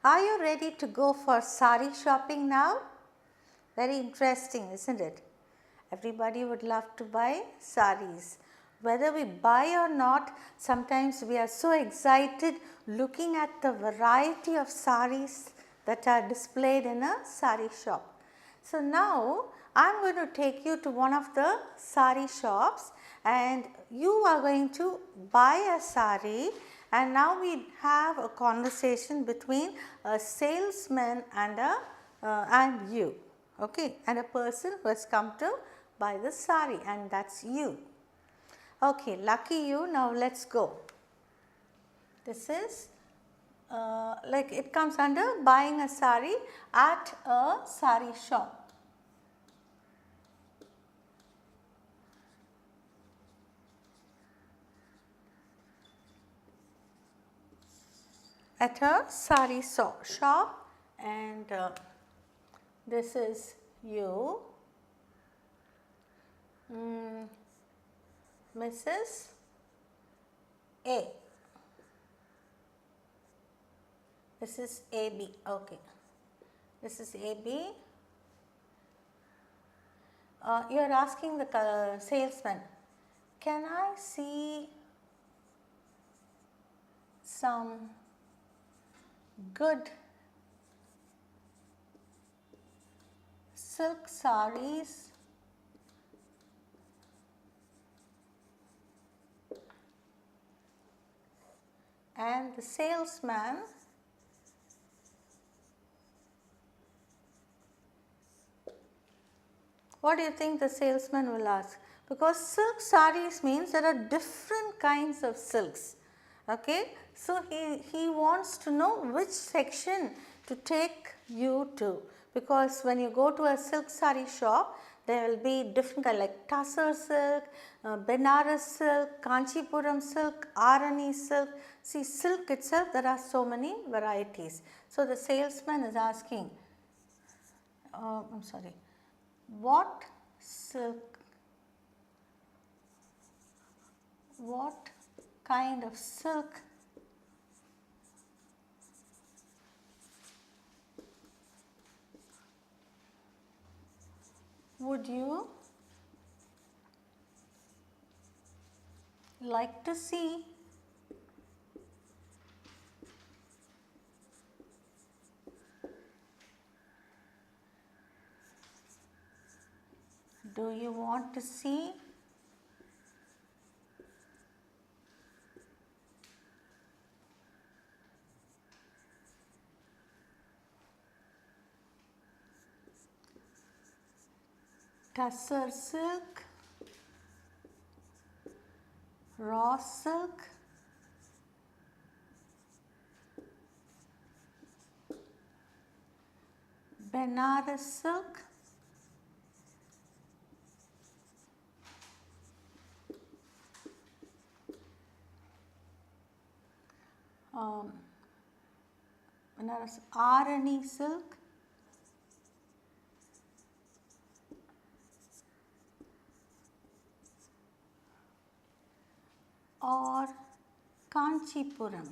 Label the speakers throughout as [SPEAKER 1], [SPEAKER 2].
[SPEAKER 1] Are you ready to go for saree shopping now? Very interesting, isn't it? Everybody would love to buy sarees. Whether we buy or not, sometimes we are so excited looking at the variety of sarees that are displayed in a saree shop. So now I am going to take you to one of the saree shops and you are going to buy a saree, and now we have a conversation between a salesman and you, okay, and a person who has come to buy the saree, and that's you. Okay, lucky you. Now let's go. This is like it comes under buying a saree at a saree shop. At a saree shop, and this is you, Mrs. A. This is AB, okay. This is AB. You are asking the salesman, can I see some good silk sarees and the salesman what do you think the salesman will ask? Because silk sarees means there are different kinds of silks, okay. So he wants to know which section to take you to, because when you go to a silk saree shop, there will be different kinds like tussar silk, Benares silk, Kanchipuram silk, Arani silk. See, silk itself, there are so many varieties. So the salesman is asking, I'm sorry, what silk, what kind of silk would you like to see? Do you want to see? Tussar silk, raw silk, Benares silk, Benares Arani silk, or Kanchipuram.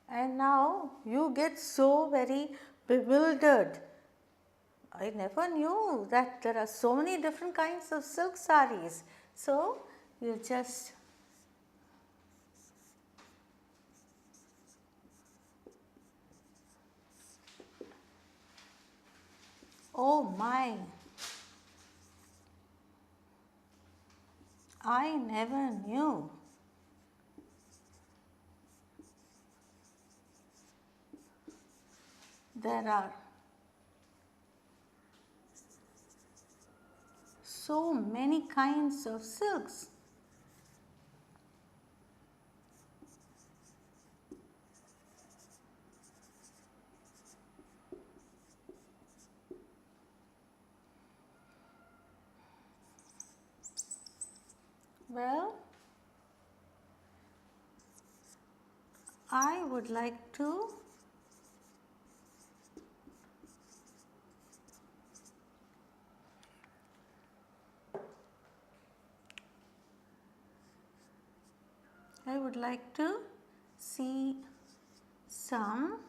[SPEAKER 1] And now you get so very bewildered. I never knew that there are so many different kinds of silk sarees. So you just oh my, I never knew. There are so many kinds of silks. Well, I would like to I would like to see some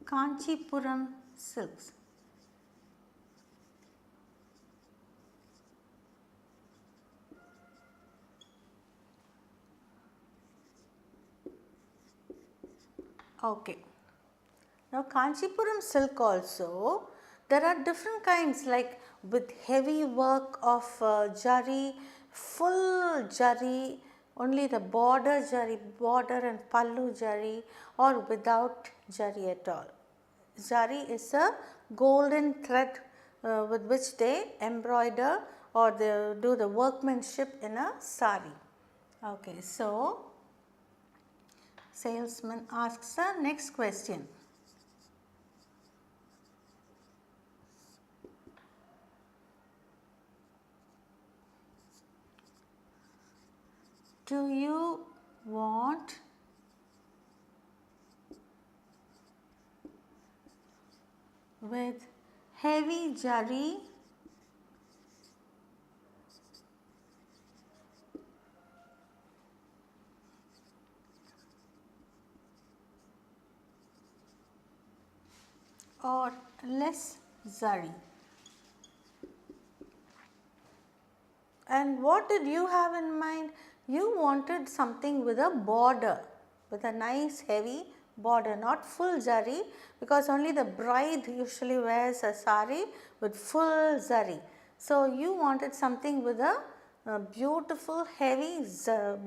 [SPEAKER 1] Kanchipuram silks. Okay. Now Kanchipuram silk also, there are different kinds like with heavy work of jari, full jari, only the border jari, border and pallu jari, or without jari at all. Zari is a golden thread with which they embroider or they do the workmanship in a sari. Okay, so salesman asks the next question. Do you want with heavy jari or less zari? And what did you have in mind? You wanted something with a border, with a nice heavy border, not full zari, because only the bride usually wears a sari with full zari. So you wanted something with a beautiful heavy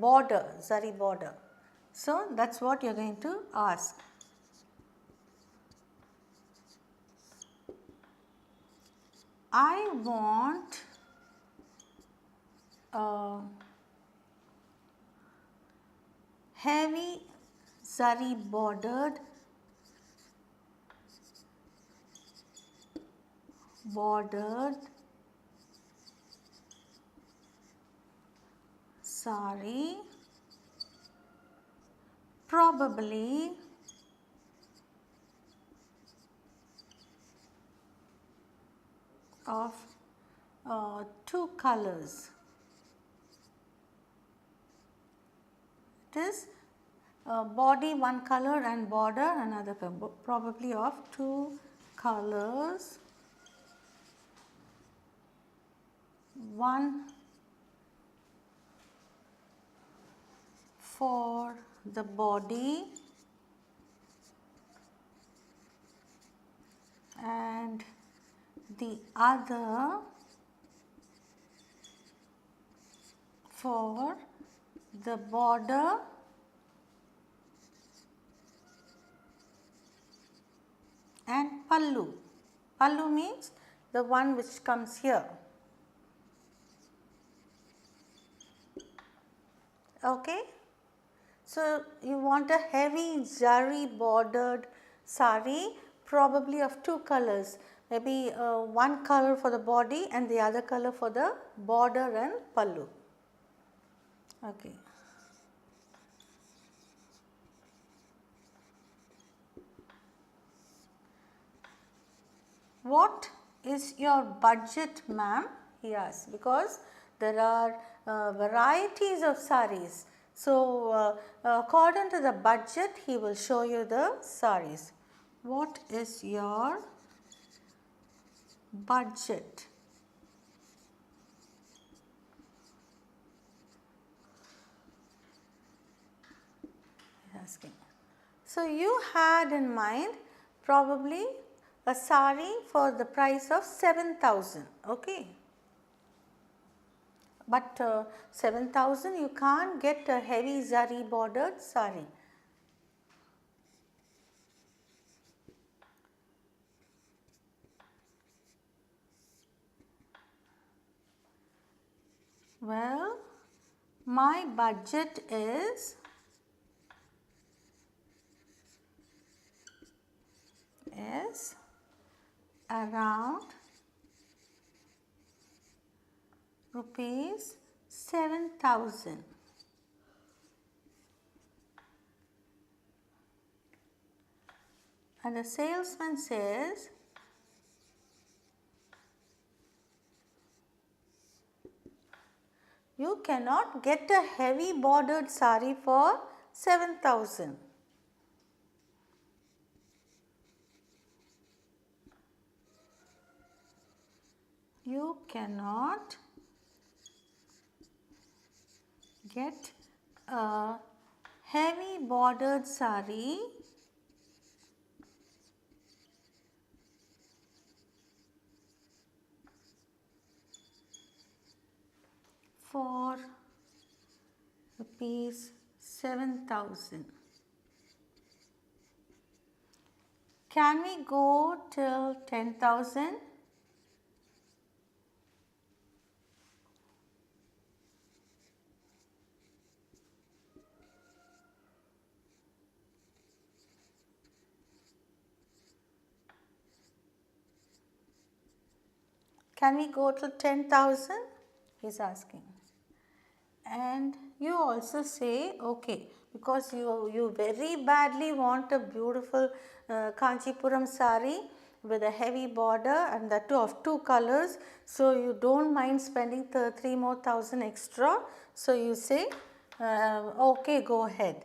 [SPEAKER 1] border, zari border. So that's what you're going to ask. I want heavy zari bordered sari, probably of two colors. It is body one color and border another color, probably of two colors, one for the body and the other for the border and pallu. Pallu means the one which comes here. Okay. So you want a heavy zari bordered sari, probably of two colors, maybe one color for the body and the other color for the border and pallu. Okay. What is your budget, ma'am? He asks, because there are varieties of saris. So, according to the budget, he will show you the saris. What is your budget? He's asking. So, you had in mind probably a sari for the price of 7,000, okay. But 7,000 you can't get a heavy zari bordered sari. Well, my budget is around rupees 7,000. And the salesman says, You cannot get a heavy bordered sari for 7,000. You cannot get a heavy bordered sari for rupees 7,000. Can we go till 10,000? Can we go to 10,000? He's asking. And you also say okay, because you very badly want a beautiful Kanchipuram sari with a heavy border and that too of two colors. So you don't mind spending 3 more thousand extra. So you say okay, go ahead.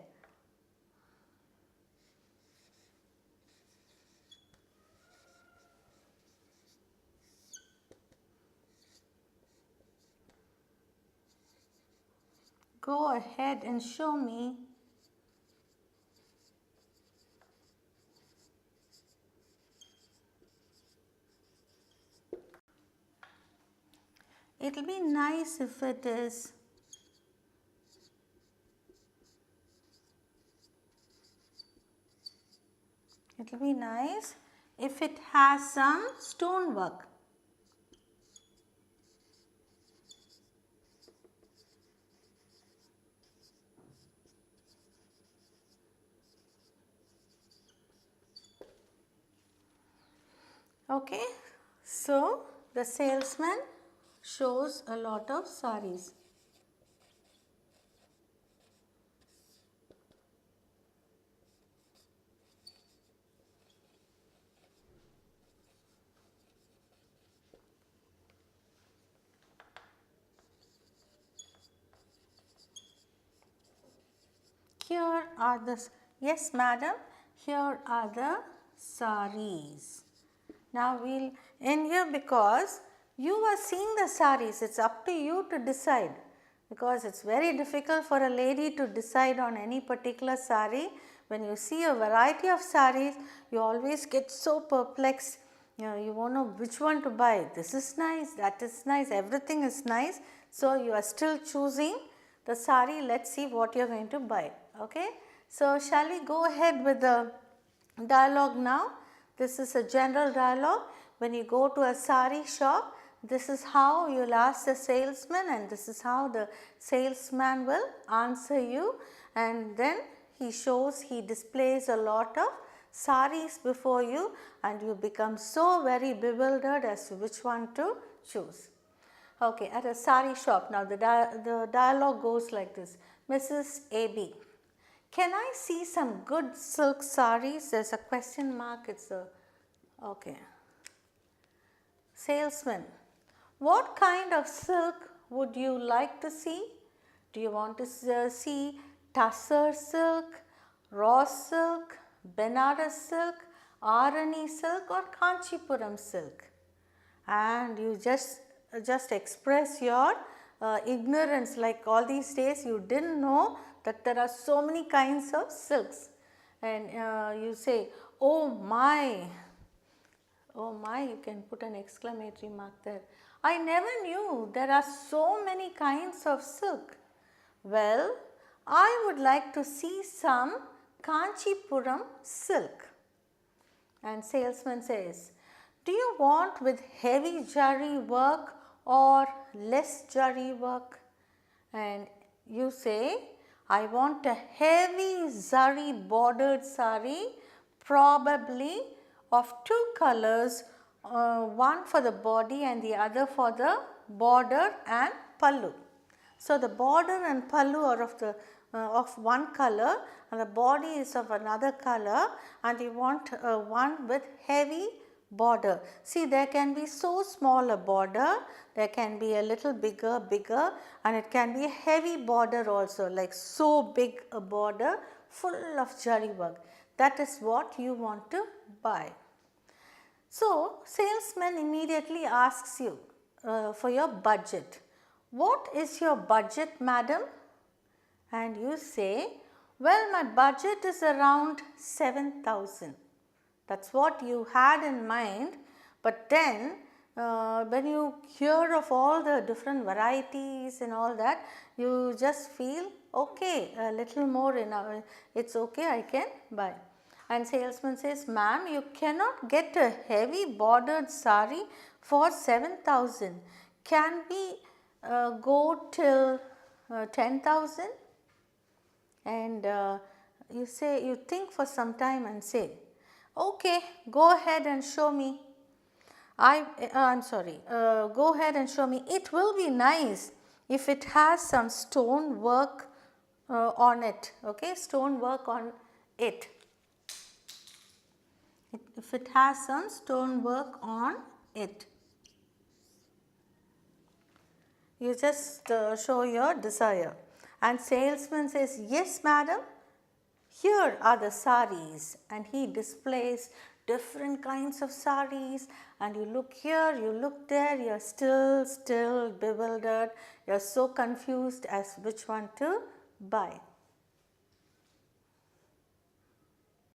[SPEAKER 1] Go ahead and show me. It will be nice if it is. It will be nice if it has some stone work. Okay, so the salesman shows a lot of saris. Here are the, yes madam, here are the saris. Now we'll end here because you are seeing the saris. It's up to you to decide, because it's very difficult for a lady to decide on any particular sari. When you see a variety of saris, you always get so perplexed. You won't know which one to buy. This is nice, that is nice, everything is nice. So you are still choosing the sari. Let's see what you are going to buy. Okay. So shall we go ahead with the dialogue now? This is a general dialogue. When you go to a saree shop, this is how you will ask the salesman and this is how the salesman will answer you, and then he displays a lot of sarees before you and you become so very bewildered as to which one to choose. Okay, at a saree shop, now the dialogue goes like this. Mrs. A.B. Can I see some good silk sarees? There's a question mark, it's a, okay. Salesman. What kind of silk would you like to see? Do you want to see tussar silk, raw silk, Benares silk, Arani silk or Kanchipuram silk? And you just express your ignorance, like all these days you didn't know that there are so many kinds of silks, and you say, oh my, you can put an exclamatory mark there. I never knew there are so many kinds of silk. Well, I would like to see some Kanchipuram silk. And salesman says, do you want with heavy Zari work or less Zari work? And you say, I want a heavy Zari bordered sari, probably of two colors, one for the body and the other for the border and pallu. So the border and pallu are of one color and the body is of another color, and you want one with heavy border. See, there can be so small a border, there can be a little bigger, and it can be a heavy border also, like so big a border full of zari work. That is what you want to buy. So, salesman immediately asks you for your budget. What is your budget, madam? And you say, well, my budget is around 7,000. That's what you had in mind, but then when you hear of all the different varieties and all that, you just feel okay, a little more it's okay, I can buy. And salesman says, ma'am, you cannot get a heavy bordered sari for 7,000. Can we go till 10,000? And you think for some time and say, okay, go ahead and show me. Go ahead and show me. It will be nice if it has some stone work on it. Okay, stone work on it. If it has some stone work on it. You just show your desire. And salesman says, yes, madam. Here are the sarees, and he displays different kinds of sarees, and you look here, you look there, you are still bewildered, you are so confused as which one to buy.